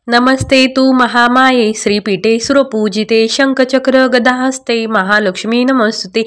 नमस्ते तू महामाये श्रीपीठे सुरपूजिते शंखचक्र गदाहस्ते महालक्ष्मी नमस्ते।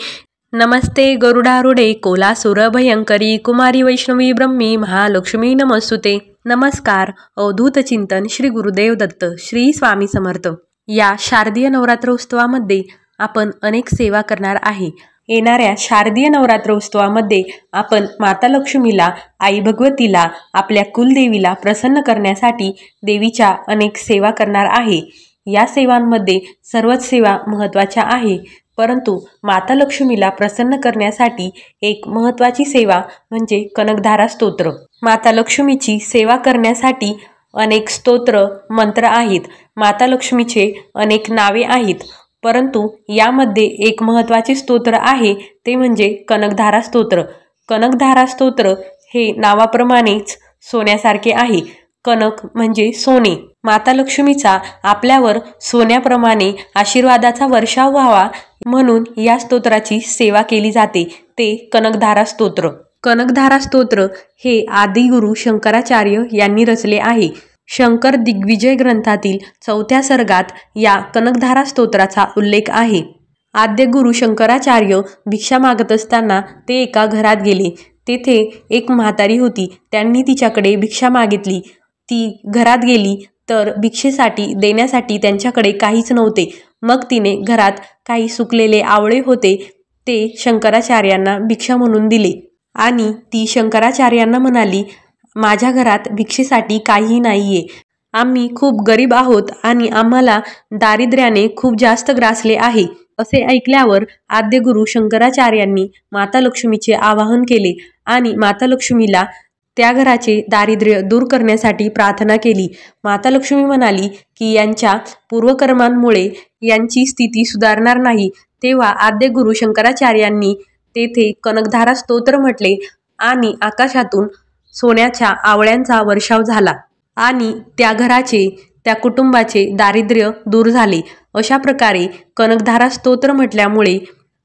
नमस्ते गरुडारूढे कोलासुर भयंकरी कुमारी वैष्णवी ब्रह्मी महालक्ष्मी नमस्तुते। नमस्कार। अवधूत चिंतन श्री गुरुदेव दत्त श्री स्वामी समर्थ। या शारदीय नवरात्रोत्सवामध्ये आपण अनेक सेवा करणार आहे। येणाऱ्या शारदीय नवरात्रोत्सवामध्ये आपण माता लक्ष्मीला, आई भगवतीला, आपल्या कुलदेवीला प्रसन्न करण्यासाठी देवीच्या अनेक सेवा करणार आहे। या सेवांमध्ये सर्वच सेवा महत्त्वाच्या आहे, परंतु माता लक्ष्मीला प्रसन्न करण्यासाठी एक महत्त्वाची सेवा म्हणजे कनकधारा स्तोत्र। माता लक्ष्मीची सेवा करण्यासाठी अनेक स्तोत्र मंत्र आहेत। माता लक्ष्मीचे अनेक नावे आहेत, परंतु यामध्ये एक महत्त्वाचे स्तोत्र आहे, ते म्हणजे कनकधारा स्तोत्र। कनकधारा स्तोत्र हे नावाप्रमाणेच सोन्यासारखे आहे। कनक म्हणजे सोने। माता लक्ष्मीचा आपल्यावर सोन्याप्रमाणे आशीर्वादाचा वर्षाव व्हावा म्हणून या स्तोत्राची सेवा केली जाते, ते कनकधारा स्तोत्र। कनकधारा स्तोत्र हे आदिगुरु शंकराचार्य यांनी रचले आहे। शंकर दिग्विजय ग्रंथातील 4थ्या सर्गात या कनकधारा स्तोत्राचा उल्लेख आहे। आद्य गुरु शंकराचार्य भिक्षा मागत असताना ते एका घरात गेले। तेथे एक म्हातारी होती। त्यांनी तिच्याकडे भिक्षा मागितली। ती घरात गेली तर भिक्षेसाठी देण्यासाठी त्यांच्याकडे काहीच नव्हते। मग तिने घरात काही सुकलेले आवळे होते, ते शंकराचार्यांना भिक्षा म्हणून दिले आणि ती शंकराचार्यांना म्हणाली, माझ्या घरात भिक्षेसाठी काहीही नाहीये। आम्ही खूप गरीब आहोत आणि आम्हाला दारिद्र्याने खूप जास्त ग्रासले आहे। असे ऐकल्यावर आद्यगुरु शंकराचार्यांनी माता लक्ष्मीचे आवाहन केले आणि माता लक्ष्मीला त्या घराचे दारिद्र्य दूर करण्यासाठी प्रार्थना केली। माता लक्ष्मी म्हणाली की यांच्या पूर्वकर्मांमुळे यांची स्थिती सुधारणार नाही। तेव्हा आद्यगुरु शंकराचार्यांनी तेथे कनकधारा स्तोत्र म्हटले आणि आकाशातून सोन्याच्या आवळ्यांचा वर्षाव झाला आणि त्या घराचे, त्या कुटुंबाचे दारिद्र्य दूर झाले। अशा प्रकारे कनकधारा स्तोत्र म्हटल्यामुळे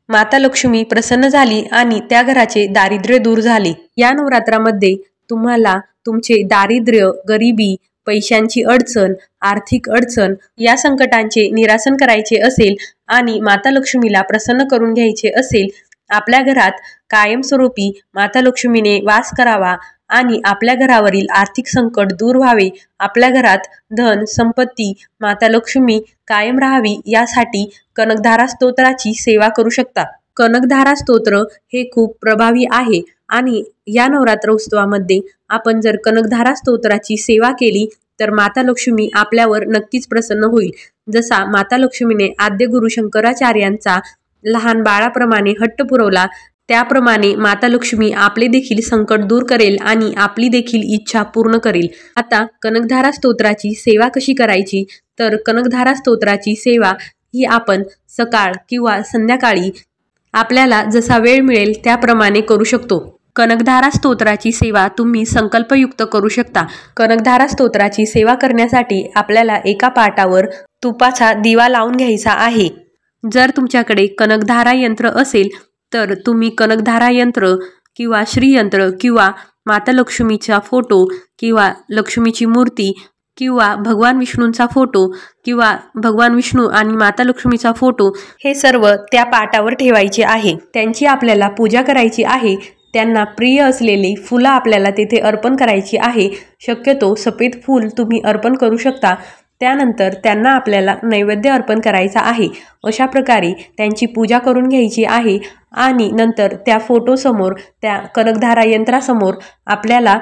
माता लक्ष्मी प्रसन्न झाली आणि त्या घराचे दारिद्र्य दूर झाले। या नवरात्रामध्ये तुम्हाला तुमचे दारिद्र्य, गरिबी, पैशांची अडचण, आर्थिक अडचण या संकटांचे निरासन करायचे असेल आणि माता लक्ष्मीला प्रसन्न करून घ्यायचे असेल, आपल्या घरात कायमस्वरूपी माता लक्ष्मीने वास करावा आणि आपल्या घरावरील आर्थिक संकट दूर व्हावे, आपल्या घरात धन संपत्ती माता लक्ष्मी कायम राहावी, यासाठी कनकधारा स्तोत्राची सेवा करू शकता। कनकधारा स्तोत्र हे खूप प्रभावी आहे आणि या नवरात्रोत्सवामध्ये आपण जर कनकधारा स्तोत्राची सेवा केली तर माता लक्ष्मी आपल्यावर नक्कीच प्रसन्न होईल। जसा माता लक्ष्मीने आद्यगुरु शंकराचार्यांचा लहान बाळाप्रमाणे हट्ट पुरवला, त्याप्रमाणे माता लक्ष्मी आपले देखील संकट दूर करेल आणि आपली देखील इच्छा पूर्ण करेल। आता कनकधारा स्तोत्राची सेवा कशी करायची, तर कनकधारा स्तोत्राची सेवा ही आपण सकाळ किंवा संध्याकाळी आपल्याला जसा वेळ मिळेल त्याप्रमाणे करू शकतो। कनकधारा स्तोत्राची सेवा तुम्ही संकल्पयुक्त करू शकता। कनकधारा स्तोत्राची सेवा करण्यासाठी आपल्याला एका पाटावर तुपाचा दिवा लावून घ्यायचा आहे। जर तुमच्याकडे कनकधारा यंत्र असेल तर तुम्ही कनकधारा यंत्र किंवा श्रीयंत्र किंवा माता लक्ष्मीचा फोटो किंवा लक्ष्मीची मूर्ती किंवा भगवान विष्णूंचा फोटो किंवा भगवान विष्णू आणि माता लक्ष्मीचा फोटो हे सर्व त्या पाटावर ठेवायचे आहे। त्यांची आपल्याला पूजा करायची आहे। त्यांना प्रिय असलेली फुलं आपल्याला तेथे अर्पण करायची आहे। शक्यतो सफेद फूल तुम्ही अर्पण करू शकता। त्यानंतर त्यांना आपल्याला नैवेद्य अर्पण करायचा आहे। अशा प्रकारे त्यांची पूजा करून घ्यायची आहे आणि नंतर त्या फोटोसमोर, त्या कनकधारा यंत्रासमोर आपल्याला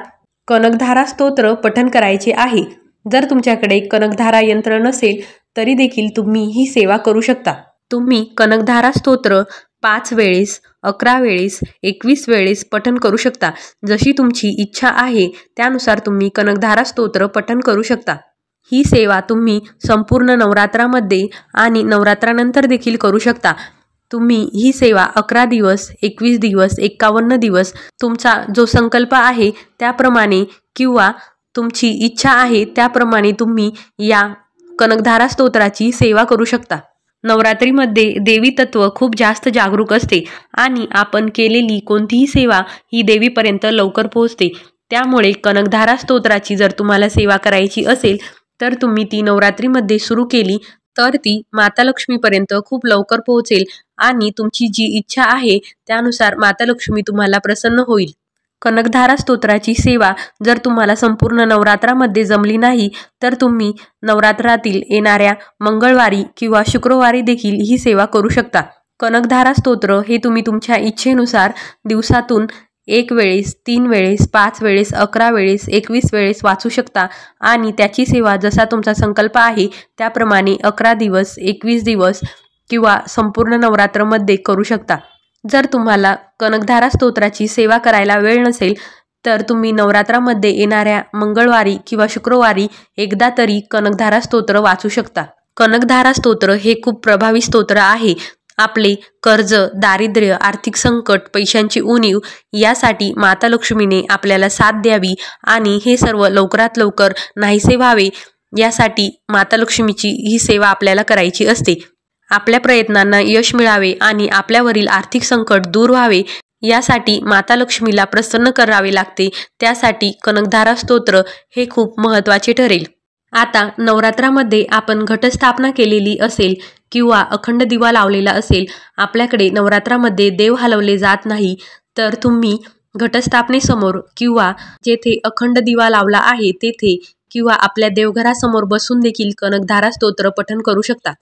कनकधारा स्तोत्र पठण करायचे आहे। जर तुमच्याकडे कनकधारा यंत्र नसेल तरी देखील तुम्ही ही सेवा करू शकता। तुम्ही कनकधारा स्तोत्र 5 वेळेस, 11 वेळेस, 21 वेळेस पठण करू शकता। जशी तुमची इच्छा आहे त्यानुसार तुम्ही कनकधारा स्तोत्र पठण करू शकता। ही सेवा तुम्ही संपूर्ण नवरात्रामध्ये आणि नवरात्रानंतर देखील करू शकता। तुम्ही ही सेवा 11 दिवस, 21 दिवस, 51 दिवस तुमचा जो संकल्प आहे त्याप्रमाणे किंवा तुमची इच्छा आहे त्याप्रमाणे तुम्ही या कनकधारा स्तोत्राची सेवा करू शकता। नवरात्रीमध्ये देवी तत्व खूप जास्त जागरूक असते आणि आपण केलेली कोणतीही सेवा ही देवीपर्यंत लवकर पोहोचते। त्यामुळे कनकधारा स्तोत्राची जर तुम्हाला सेवा करायची असेल तर तुम्ही ती नवरात्रीमध्ये सुरू केली तर ती माता लक्ष्मीपर्यंत खूप लवकर पोहोचेल आणि तुमची जी इच्छा आहे त्यानुसार माता लक्ष्मी तुम्हाला प्रसन्न होईल. कनकधारा स्तोत्राची सेवा जर तुम्हाला संपूर्ण नवरात्रामध्ये जमली नाही तर तुम्ही नवरात्रातील येणाऱ्या मंगळवारी किंवा शुक्रवारी देखील ही सेवा करू शकता. कनकधारा स्तोत्र हे तुम्ही तुमच्या इच्छेनुसार दिवसातून 1 वेळेस, 3 वेळेस, 5 वेळेस, 11 वेळेस, 21 वेळेस वाचू शकता आणि त्याची सेवा जसा तुमचा संकल्प आहे त्याप्रमाणे 11 दिवस, 21 दिवस किंवा संपूर्ण नवरात्रमध्ये करू शकता. जर तुम्हाला कनकधारा स्तोत्राची सेवा करायला वेळ नसेल तर तुम्ही नवरात्रामध्ये येणाऱ्या मंगळवारी किंवा शुक्रवारी एकदा तरी कनकधारा स्तोत्र वाचू शकता. कनकधारा स्तोत्र हे खूप प्रभावी स्तोत्र आहे. आपले कर्ज, दारिद्र्य, आर्थिक संकट, पैशांची उणीव यासाठी माता लक्ष्मीने आपल्याला साथ द्यावी आणि हे सर्व लवकरात लवकर नाहीसे व्हावे यासाठी माता लक्ष्मीची ही सेवा आपल्याला करायची असते. आपल्या प्रयत्नांना यश मिळावे आणि आपल्यावरील आर्थिक संकट दूर व्हावे यासाठी माता लक्ष्मीला प्रसन्न करावे लागते. त्यासाठी कनकधारा स्तोत्र हे खूप महत्त्वाचे ठरेल. आता नवरात्रामध्ये आपण घटस्थापना केलेली असेल किंवा अखंड दिवा लावलेला असेल, आपल्याकडे नवरात्रामध्ये देव हलवले जात नाही तर तुम्ही घटस्थापनेसमोर किंवा जेथे अखंड दिवा लावला आहे तेथे किंवा आपल्या देवघरासमोर बसून देखील कनकधारा स्तोत्र पठण करू शकता.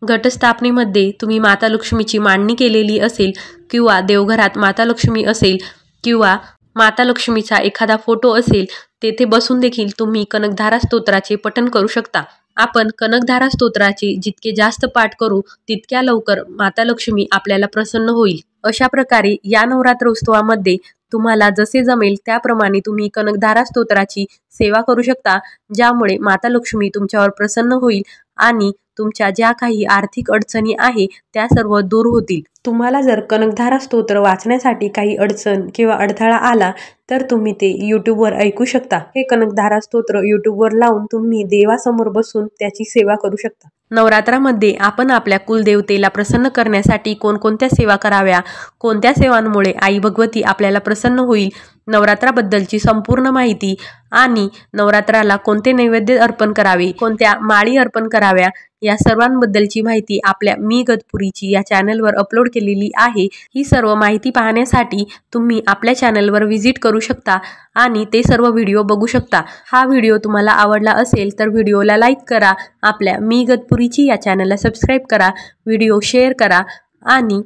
घटस्थापनेमध्ये तुम्ही माता लक्ष्मीची मांडणी केलेली असेल किंवा देवघरात माता लक्ष्मी असेल किंवा माता लक्ष्मीचा एखादा फोटो असेल तेथे बसून देखील तुम्ही कनकधारा स्तोत्राचे पठण करू शकता. आपण कनकधारा स्तोत्राचे जितके जास्त पाठ करू तितक्या लवकर माता लक्ष्मी आपल्याला प्रसन्न होईल. अशा प्रकारे या नवरात्र उत्सवामध्ये तुम्हाला जसे जमेल त्याप्रमाणे तुम्ही कनकधारा स्तोत्राची सेवा करू शकता, ज्यामुळे माता लक्ष्मी तुमच्यावर प्रसन्न होईल आणि तुमच्या ज्या काही आर्थिक अडचणी आहे त्या सर्व दूर होतील. तुम्हाला जर कनकधारा स्तोत्र वाचण्यासाठी काही अडचण किंवा अडथळा आला तर तुम्ही ते यूट्यूबवर ऐकू शकता. हे कनकधारा स्तोत्र यूट्यूबवर लावून तुम्ही देवासमोर बसून त्याची सेवा करू शकता. नवरात्रामध्ये आपण आपल्या कुलदेवतेला प्रसन्न करण्यासाठी कोणकोणत्या सेवा कराव्या, कोणत्या सेवांमुळे आई भगवती आपल्याला प्रसन्न होईल, नवरात्राबद्दलची संपूर्ण माहिती आणि नवरात्राला कोणते नैवेद्य अर्पण करावे, कोणत्या माळी अर्पण कराव्या या सर्वांबद्दलची माहिती आपल्या मी गतपुरीची या चॅनलवर अपलोड केलेली आहे. ही सर्व माहिती पाहण्यासाठी तुम्ही आपल्या चॅनलवर व्हिजिट करू शकता आणि ते सर्व व्हिडिओ बघू शकता. हा व्हिडिओ तुम्हाला आवडला असेल तर व्हिडिओला लाईक करा, आपल्या मी गतपुरीची या चॅनलला सबस्क्राईब करा, व्हिडिओ शेअर करा आणि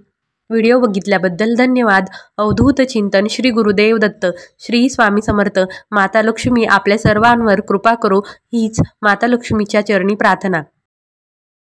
व्हिडिओ बघितल्याबद्दल धन्यवाद. अवधूत चिंतन श्री गुरुदेव दत्त. श्री स्वामी समर्थ. माता लक्ष्मी आपल्या सर्वांवर कृपा करो हीच माता लक्ष्मीच्या चरणी प्रार्थना.